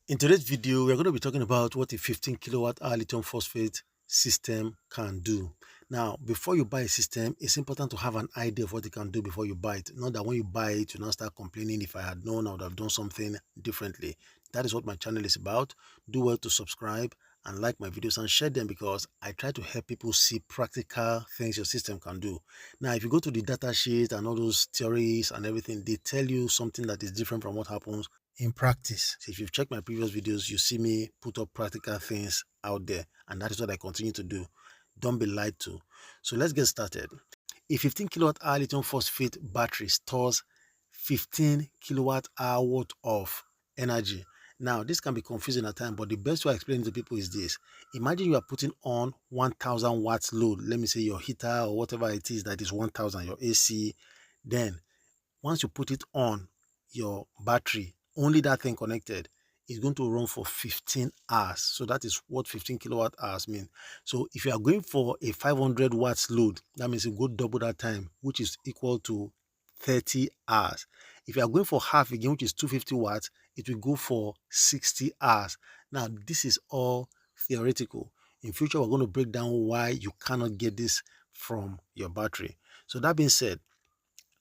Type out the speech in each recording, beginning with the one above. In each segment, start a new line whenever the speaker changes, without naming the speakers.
In today's video, we're going to be talking about what a 15 kilowatt hour lithium phosphate system can do. Now, before you buy a system, it's important to have an idea of what it can do before you buy it. Not that when you buy it, you now start complaining, if I had known, I would have done something differently. That is what my channel is about. Do well to subscribe and like my videos and share them, because I try to help people see practical things your system can do. Now, if you go to the data sheet and all those theories and everything, they tell you something that is different from what happens in practice. So if you've checked my previous videos, you see me put up practical things out there, and that is what I continue to do. Don't be lied to. So let's get started. A 15 kilowatt hour lithium phosphate battery stores 15 kilowatt hour worth of energy. Now, this can be confusing at times, but the best way I explain it to people is this. Imagine you are putting on 1000 watts load. Let me say your heater or whatever it is that is 1000, your AC. Then once you put it on your battery, only that thing connected, is going to run for 15 hours. So that is what 15 kilowatt hours mean. So if you are going for a 500 watts load, that means you go double that time, which is equal to 30 hours. If you are going for half again, which is 250 watts, it will go for 60 hours. Now, this is all theoretical. In future, we're going to break down why you cannot get this from your battery. So that being said,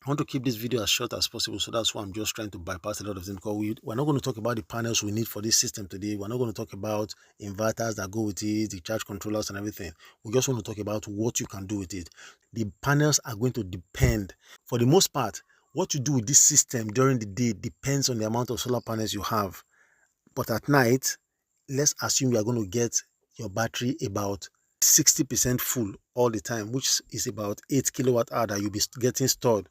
I want to keep this video as short as possible, so that's why I'm just trying to bypass a lot of things, because we're not going to talk about the panels we need for this system today. We're not going to talk about inverters that go with it, the charge controllers and everything. We just want to talk about what you can do with it. The panels are going to depend. For the most part, what you do with this system during the day depends on the amount of solar panels you have. But at night, let's assume you are going to get your battery about 60% full all the time, which is about 8 kilowatt hour that you'll be getting stored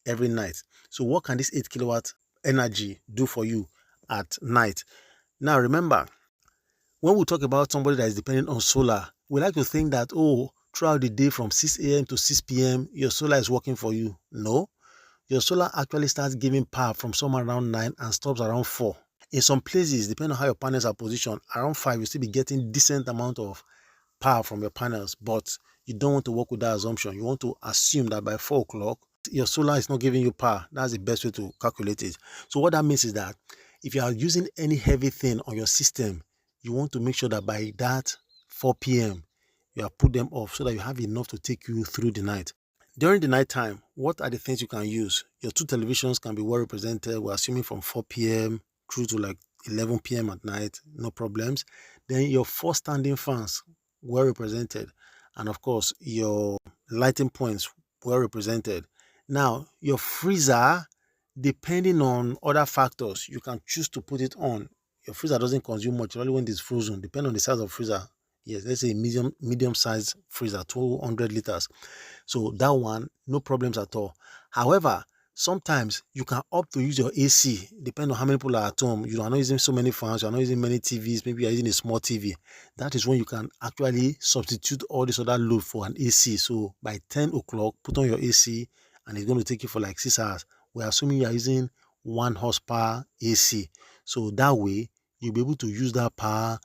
every night. So what can this 8 kilowatt energy do for you at night? Now remember, when we talk about somebody that is dependent on solar, we like to think that, oh, throughout the day from 6 a.m. to 6 p.m., your solar is working for you. No, your solar actually starts giving power from somewhere around 9 and stops around 4. In some places, depending on how your panels are positioned, around 5, you still be getting decent amount of power from your panels, but you don't want to work with that assumption. You want to assume that by 4 o'clock, your solar is not giving you power. That's the best way to calculate it. So what that means is that if you are using any heavy thing on your system, you want to make sure that by that 4 p.m., you have put them off so that you have enough to take you through the night. During the night time, what are the things you can use? Your 2 televisions can be well represented. We're assuming from 4 p.m. through to like 11 p.m. at night, no problems. Then your 4 standing fans, well represented. And of course, your lighting points, well represented. Now, your freezer, depending on other factors, you can choose to put it on. Your freezer doesn't consume much, only when it's frozen, depending on the size of freezer. Yes, let's say medium size freezer, 200 liters. So that one, no problems at all. However, sometimes you can opt to use your AC, depending on how many people are at home. You are not using so many fans, you are not using many TVs, maybe you are using a small TV. That is when you can actually substitute all this other load for an AC. So by 10 o'clock, put on your AC and it's going to take you for like 6 hours. We're assuming you are using 1 horsepower AC. So that way, you'll be able to use that power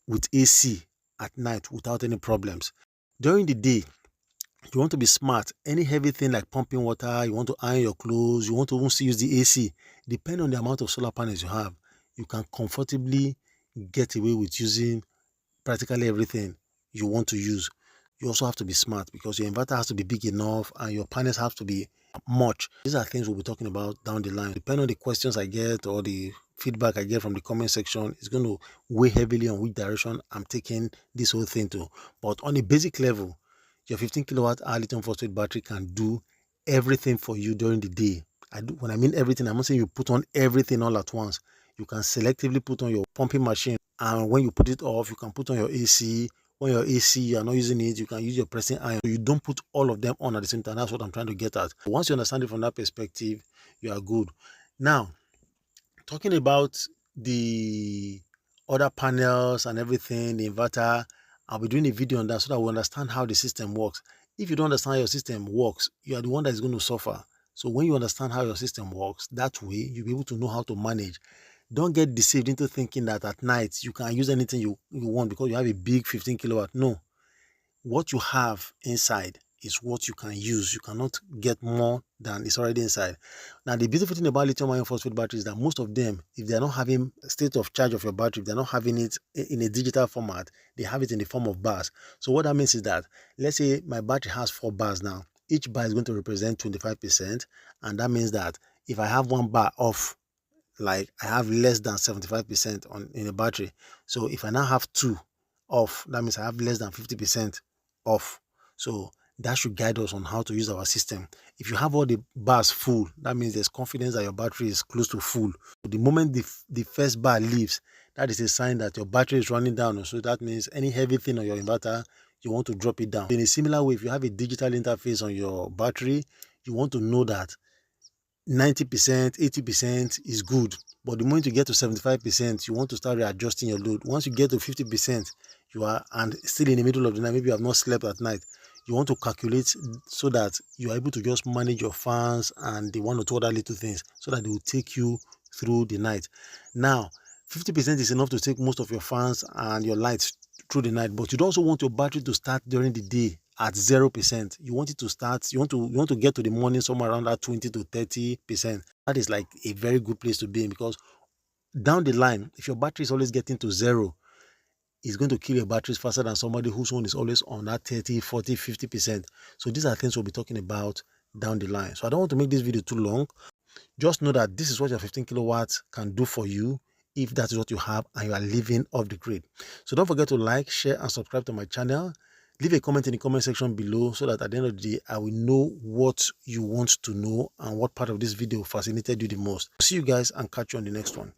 with AC at night without any problems. During the day, you want to be smart. Any heavy thing like pumping water, you want to iron your clothes, you want to even still use the AC, depending on the amount of solar panels you have, you can comfortably get away with using practically everything you want to use. You also have to be smart because your inverter has to be big enough and your panels have to be much. These are things we'll be talking about down the line. Depending on the questions I get or the feedback I get from the comment section, it's going to weigh heavily on which direction I'm taking this whole thing to. But on a basic level, your 15 kilowatt hour lithium phosphate battery can do everything for you during the day. When I mean everything, I'm not saying you put on everything all at once. You can selectively put on your pumping machine, and when you put it off, you can put on your AC. When your AC, you are not using it, you can use your pressing iron. So you don't put all of them on at the same time. That's what I'm trying to get at. Once you understand it from that perspective, you are good. Now, talking about the other panels and everything, the inverter, I'll be doing a video on that so that we understand how the system works. If you don't understand how your system works, you are the one that is going to suffer. So when you understand how your system works, that way you'll be able to know how to manage. Don't get deceived into thinking that at night you can use anything you want because you have a big 15 kilowatt. No. What you have inside is what you can use. You cannot get more than is already inside. Now, the beautiful thing about lithium iron phosphate batteries is that most of them, if they're not having state of charge of your battery, if they're not having it in a digital format, they have it in the form of bars. So what that means is that, let's say my battery has 4 bars now. Each bar is going to represent 25%. And that means that if I have 1 bar off, like I have less than 75% on in a battery. So if I now have 2 off, that means I have less than 50% off. So that should guide us on how to use our system. If you have all the bars full, that means there's confidence that your battery is close to full. The moment the first bar leaves, that is a sign that your battery is running down. So that means any heavy thing on your inverter, you want to drop it down. In a similar way, if you have a digital interface on your battery, you want to know that 90%, 80% is good. But the moment you get to 75%, you want to start readjusting your load. Once you get to 50%, you are, and still in the middle of the night, maybe you have not slept at night, you want to calculate so that you are able to just manage your fans and the 1 or 2 other little things so that they will take you through the night. Now, 50% is enough to take most of your fans and your lights through the night, but you don't also want your battery to start during the day at 0%. You want it to start, you want to get to the morning somewhere around that 20 to 30%. That is like a very good place to be in, because down the line, if your battery is always getting to 0, it's going to kill your batteries faster than somebody whose own is always on that 30, 40, 50%. So these are things we'll be talking about down the line. So I don't want to make this video too long. Just know that this is what your 15 kilowatts can do for you if that is what you have and you are living off the grid. So don't forget to like, share, and subscribe to my channel. Leave a comment in the comment section below so that at the end of the day, I will know what you want to know and what part of this video fascinated you the most. See you guys and catch you on the next one.